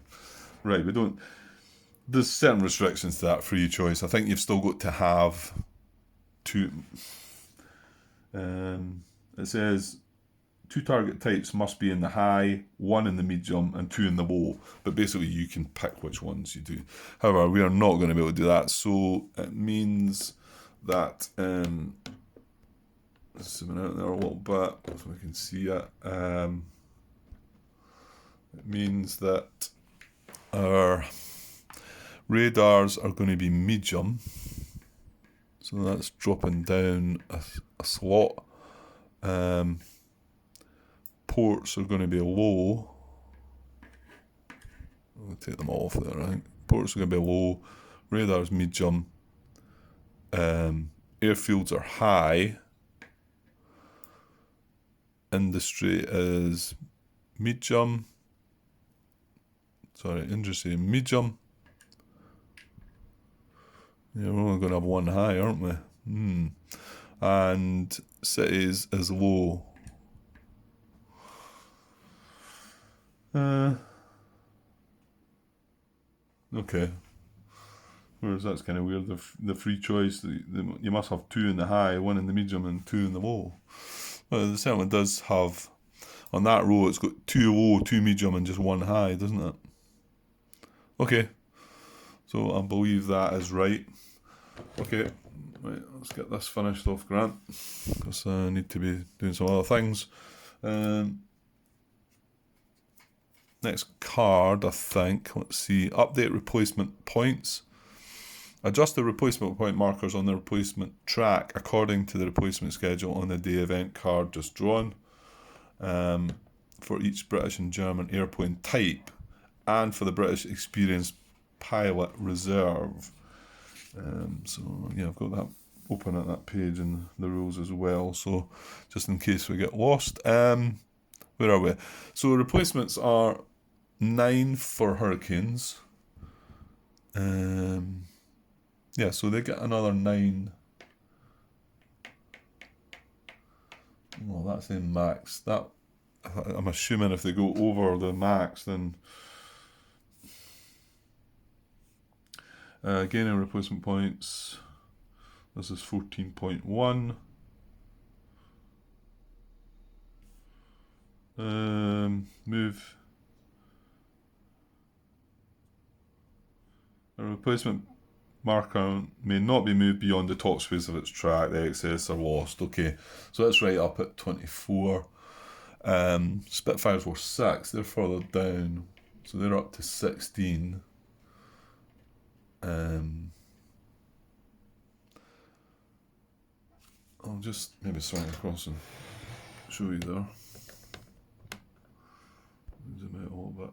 Right, there's certain restrictions to that free choice. I think you've still got to have 2. It says 2 target types must be in the high, 1 in the medium, and 2 in the low. But basically, you can pick which ones you do. However, we are not going to be able to do that. So it means that let's zoom out there a little bit so we can see it. It means that our radars are going to be medium. So that's dropping down a slot. Ports are going to be low. I'm going to take them off there, right? Ports are going to be low. Radar's medium. Airfields are high. Industry is medium. Sorry, industry medium. Yeah, we're only going to have one high, aren't we? And cities is low. Okay. Whereas that's kind of weird. The free choice, you must have 2 in the high, 1 in the medium, and 2 in the low. Well, it certainly does have, on that row, it's got 2 low, 2 medium, and just 1 high, doesn't it? Okay. So I believe that is right. Okay. Right, let's get this finished off, Grant, because I need to be doing some other things. Next card, I think. Let's see. Update replacement points. Adjust the replacement point markers on the replacement track according to the replacement schedule on the day event card just drawn. For each British and German airplane type, and for the British experienced pilot reserve. So yeah, I've got that open at that page in the rules as well. So just in case we get lost. Where are we? So replacements are 9 for Hurricanes. Yeah, so they get another 9. Well, that's in max. That, I'm assuming if they go over the max, then gaining replacement points. This is 14.1. Move a replacement marker may not be moved beyond the top space of its track. The excess are lost. Okay, so that's right up at 24. Spitfires were 6. They're further down, so they're up to 16. I'll just maybe swing across and show you there. Zoom out a little bit.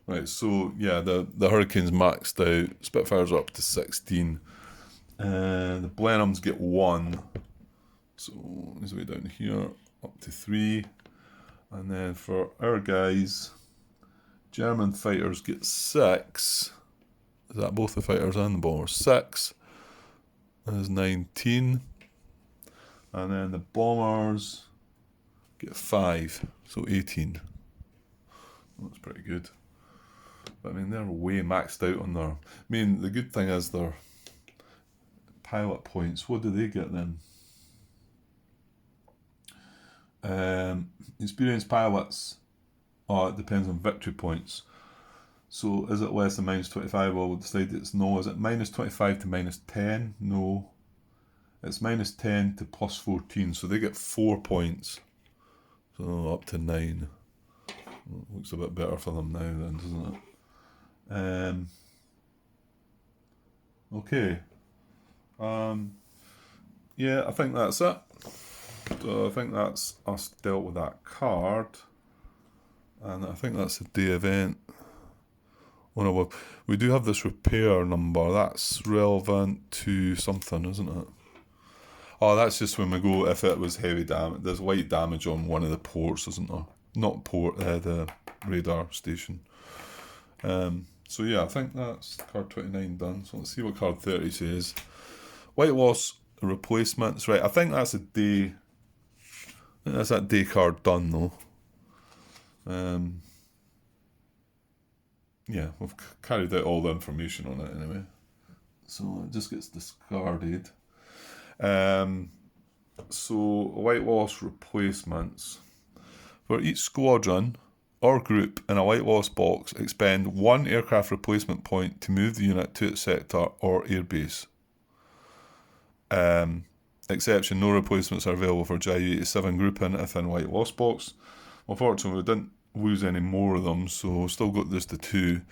Right, so yeah, the Hurricanes maxed out. Spitfires are up to 16. The Blenheims get 1. So he's way down here, up to 3. And then for our guys, German fighters get 6. Is that both the fighters and the bombers? 6. That is 19. And then the bombers get 5, so 18. That's pretty good. But I mean, they're way maxed out on their... I mean, the good thing is their pilot points. What do they get then? Experienced pilots. Oh, it depends on victory points. So is it less than -25? Well, we'll decide it's no. Is it -25 to -10? No. It's -10 to +14. So they get 4 points. So up to 9. Looks a bit better for them now then, doesn't it? Okay. Yeah, I think that's it. So I think that's us dealt with that card. And I think that's the day event. Oh no, we do have this repair number. That's relevant to something, isn't it? Oh, that's just when we go, if it was heavy damage. There's light damage on one of the ports, isn't there? Not port, the radar station. So yeah, I think that's card 29 done. So let's see what card 30 says. White loss replacements. Right, I think that's a day. I think that's that day card done though. Yeah, we've carried out all the information on it anyway. So it just gets discarded. So white loss replacements. For each squadron or group in a white loss box, expend 1 aircraft replacement point to move the unit to its sector or airbase. Exception, no replacements are available for JU-87 grouping if in white loss box. Unfortunately, we didn't lose any more of them, so still got this to 2.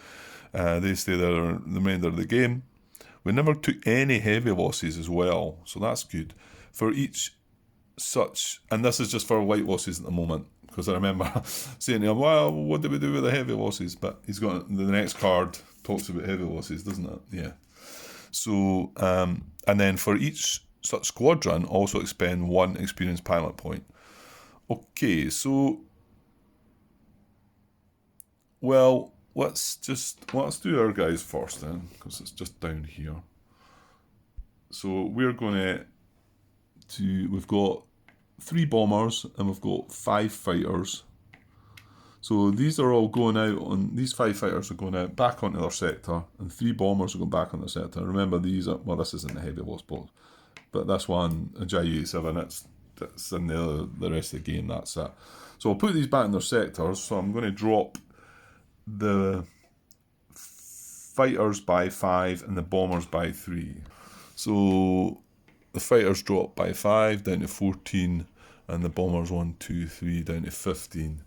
They stay there the remainder of the game. We never took any heavy losses as well, so that's good. For each such, and this is just for light losses at the moment, because I remember saying to him, well, what do we do with the heavy losses? But he's got, the next card talks about heavy losses, doesn't it? Yeah. So, and then for each such squadron, also expend 1 experience pilot point. Okay, so, well, let's do our guys first then, because it's just down here. So we're going to, we've got 3 bombers and we've got 5 fighters. So these are all going out on, these 5 fighters are going out back onto their sector, and 3 bombers are going back on their sector. Remember, these are, well, this isn't the heavy loss box, but this one, a JU-87, it's in the rest of the game, that's it. So I'll put these back in their sectors, so I'm going to drop the fighters by 5 and the bombers by 3. So the fighters drop by 5 down to 14, and the bombers 1, 2, 3 down to 15.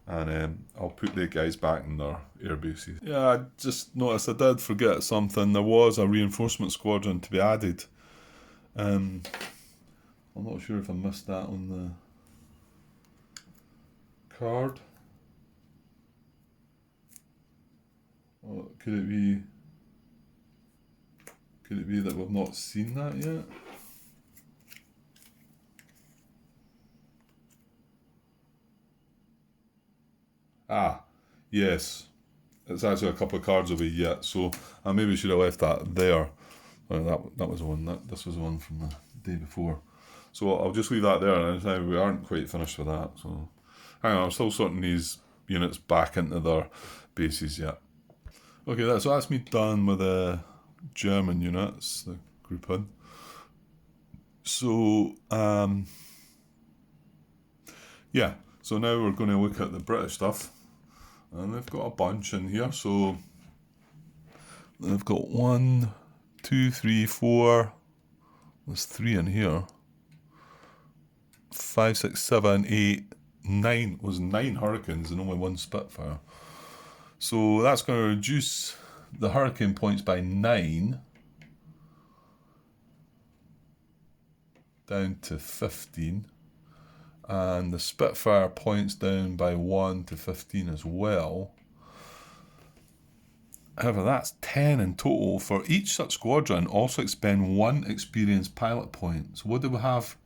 And I'll put the guys back in their air bases. Yeah, I just noticed I did forget something. There was a reinforcement squadron to be added. I'm not sure if I missed that on the card. Or could it be that we've not seen that yet? Ah, yes. It's actually a couple of cards away yet, so I maybe should have left that there. Well, that was the one. This was the one from the day before. So I'll just leave that there, and we aren't quite finished with that. So hang on, I'm still sorting these units back into their bases yet. Okay, so that's me done with the German units, the grouping. So yeah. So now we're going to look at the British stuff, and they've got a bunch in here. So they've got 1, 2, 3, 4. There's 3 in here. 5, 6, 7, 8, 9. Was 9 Hurricanes and only 1 Spitfire. So that's going to reduce the Hurricane points by 9 down to 15. And the Spitfire points down by 1 to 15 as well. However, that's 10 in total. For each such squadron, also expend 1 experienced pilot point. So what do we have?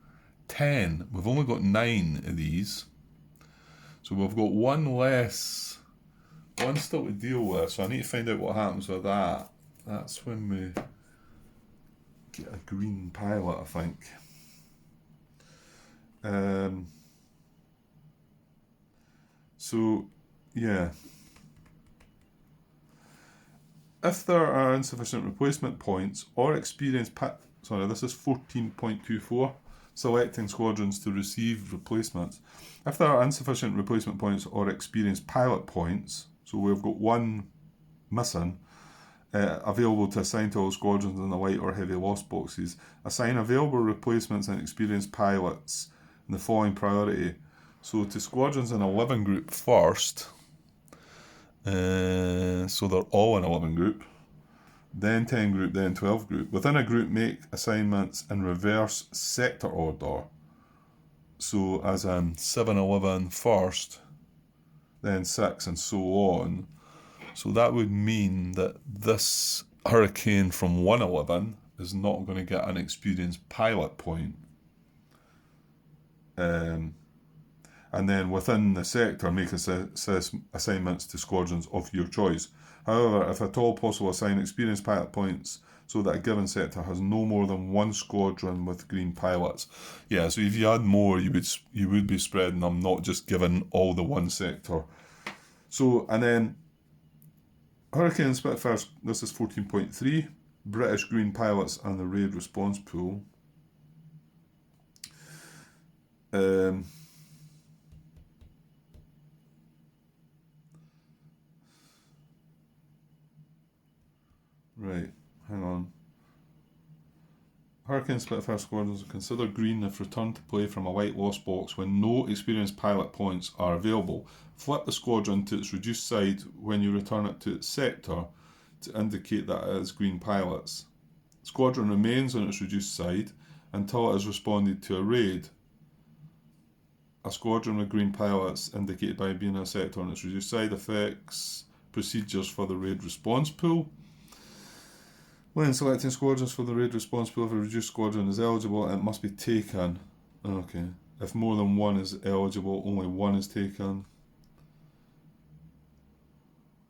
10. We've only got 9 of these. So we've got 1 less, 1 still to deal with. So I need to find out what happens with that. That's when we get a green pilot, I think. So, yeah. If there are insufficient replacement points or experienced this is 14.24, selecting squadrons to receive replacements. If there are insufficient replacement points or experienced pilot points, so we've got 1 missing, available to assign to all squadrons in the light or heavy loss boxes, assign available replacements and experienced pilots in the following priority. So to squadrons in 11 group first, so they're all in 11 group, then 10 group, then 12 group. Within a group, make assignments in reverse sector order. So as in 7, 11 first, then 6 and so on. So that would mean that this Hurricane from 111 is not going to get an experienced pilot point. And then within the sector, make assignments to squadrons of your choice. However, if at all possible, assign experienced pilot points so that a given sector has no more than 1 squadron with green pilots. Yeah, so if you had more, you would be spreading them, not just giving all the 1 sector. So, and then Hurricane Spitfires, this is 14.3, British green pilots and the raid response pool. Right, hang on. Hurricane Spitfire squadrons are considered green if returned to play from a white loss box when no experienced pilot points are available. Flip the squadron to its reduced side when you return it to its sector to indicate that it is green pilots. squadron remains on its reduced side until it has responded to a raid. A squadron with green pilots indicated by being a sector on its reduced side affects procedures for the raid response pool. When selecting squadrons for the raid response pool, if a reduced squadron is eligible, it must be taken. Okay. If more than one is eligible, only one is taken.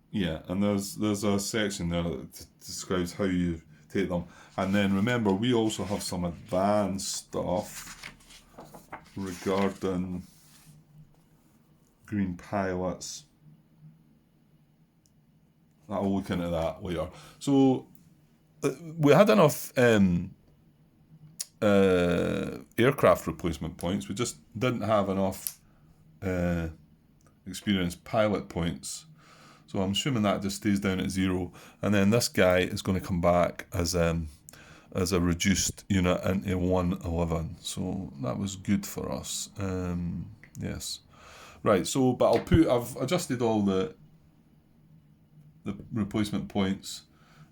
Yeah, and there's a section there that describes how you take them. And then remember, we also have some advanced stuff regarding green pilots. I'll look into that later. So we had enough aircraft replacement points. We just didn't have enough experienced pilot points. So I'm assuming that just stays down at 0. And then this guy is going to come back as a reduced unit into 111. So that was good for us. Yes. Right, so but I've adjusted all the replacement points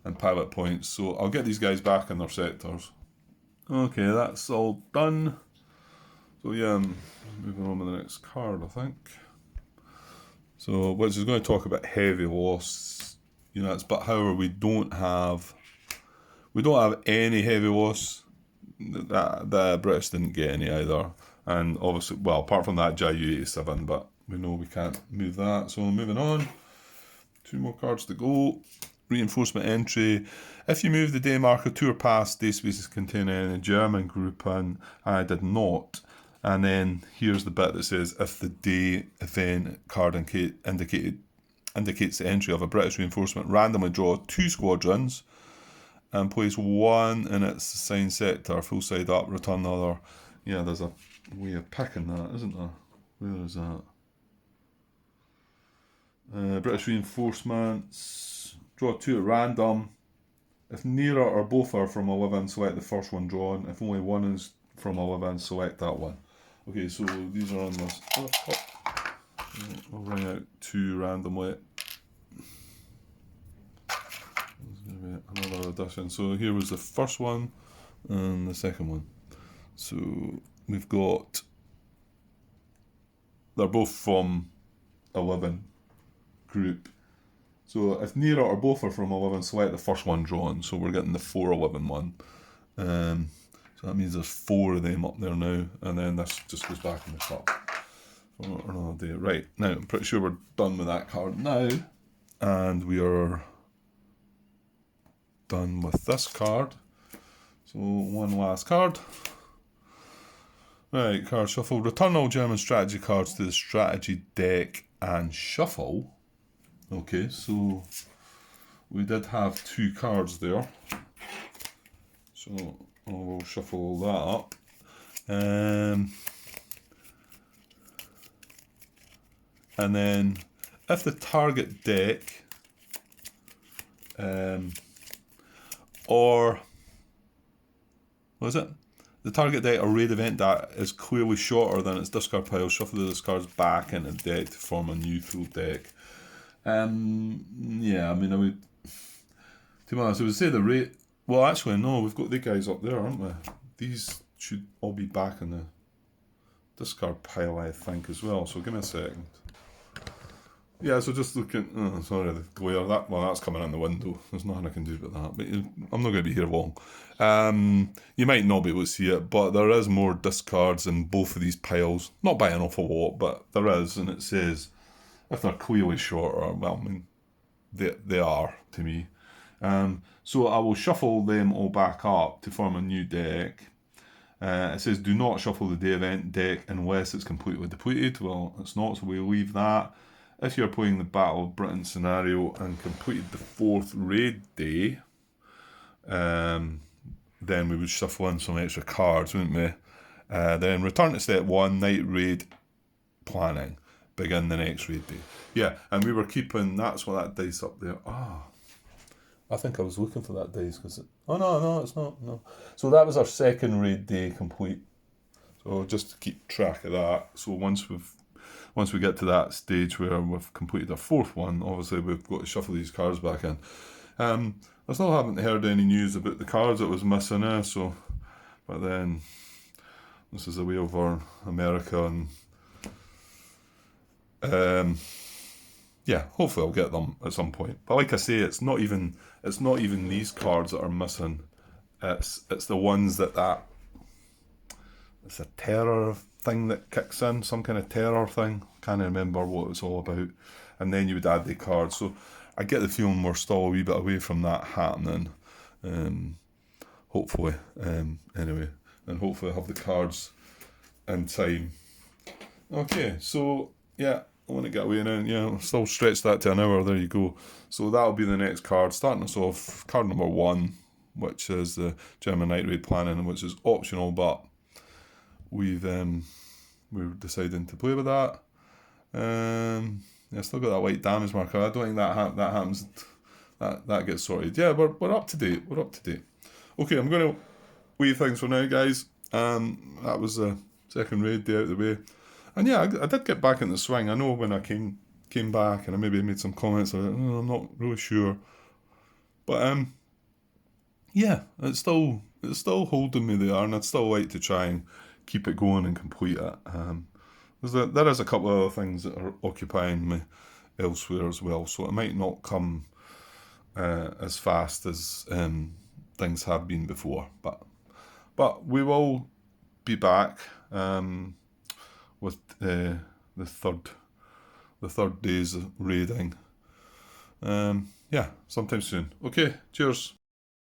and pilot points, so I'll get these guys back in their sectors. Okay, that's all done. So yeah, I'm moving on to the next card, I think. So, which is going to talk about heavy loss units, but however we don't have any heavy loss. The British didn't get any either, and obviously, well, apart from that Ju-87, but we know we can't move that. So moving on, 2 more cards to go. Reinforcement entry. If you move the day marker 2 or past day spaces containing any German group, and I did not. And then here's the bit that says if the day event card indicates the entry of a British reinforcement, randomly draw 2 squadrons and place 1 in its assigned sector, full side up, return the other. Yeah, there's a way of picking that, isn't there? Where is that? British reinforcements, draw 2 at random. If neither or both are from 11, select the first one drawn. If only one is from 11, select that one. Okay, so these are on this. I'll bring out 2 randomly. There's going to be another addition. So here was the first one and the second one. So we've got, they're both from 11 group. So if neither or both are from 11, select the first one drawn. So we're getting the 411 one. So that means there's 4 of them up there now, and then this just goes back in the cup for another day. Right, now I'm pretty sure we're done with that card now, and we are done with this card. So one last card. Right, card shuffle. Return all German strategy cards to the strategy deck and shuffle. Okay, so we did have 2 cards there. So we'll shuffle that up. And then if the target deck or what is it? The target deck or raid event that is clearly shorter than its discard pile, shuffle the discards back into the deck to form a neutral deck. Yeah, I mean, I would, to be honest, I would say the raid. Well, actually, no, we've got the guys up there, aren't we? These should all be back in the discard pile, I think, as well. So give me a second. Yeah, so just looking. Oh, sorry, the glare. That's coming in the window. There's nothing I can do about that. But I'm not going to be here long. You might not be able to see it, but there is more discards in both of these piles. Not by an awful lot, but there is, and it says if they're clearly shorter. Well, I mean, they are to me. So I will shuffle them all back up to form a new deck. It says do not shuffle the day event deck unless it's completely depleted. Well, it's not, so we'll leave that. If you're playing the Battle of Britain scenario and completed the 4th raid day, then we would shuffle in some extra cards, wouldn't we? Then return to step 1, night raid planning. Begin the next raid day. Yeah, and we were keeping, that's what that dice up there. I think I was looking for that dice because no, it's not. No. So that was our 2nd raid day complete. So just to keep track of that. So once we get to that stage where we've completed our 4th one, obviously we've got to shuffle these cards back in. I still haven't heard any news about the cards that was missing but then this is the way over America, and yeah, hopefully I'll get them at some point. But like I say, it's not even these cards that are missing. It's the ones that it's a terror thing that kicks in, some kind of terror thing. Can't remember what it's all about. And then you would add the cards. So I get the feeling we're still a wee bit away from that happening. Hopefully. Anyway, and hopefully I have the cards in time. Okay, so yeah, I want to get away now. Yeah, I'll still stretch that to an hour. There you go. So that'll be the next card. Starting us off, card number 1, which is the German night raid planning, which is optional, but we're deciding to play with that. Yeah, still got that white damage marker. I don't think that happens. That gets sorted. Yeah, we're up to date. We're up to date. Okay, I'm going to leave things for now, guys. That was the second raid day out of the way. And yeah, I did get back in the swing. I know when I came back, and I maybe made some comments like, oh, I'm not really sure. But yeah, it's still holding me there, and I'd still like to try and keep it going and complete it. There is a couple of other things that are occupying me elsewhere as well, so it might not come as fast as things have been before. But we will be back with the third day's raiding. Yeah, sometime soon. Okay, cheers.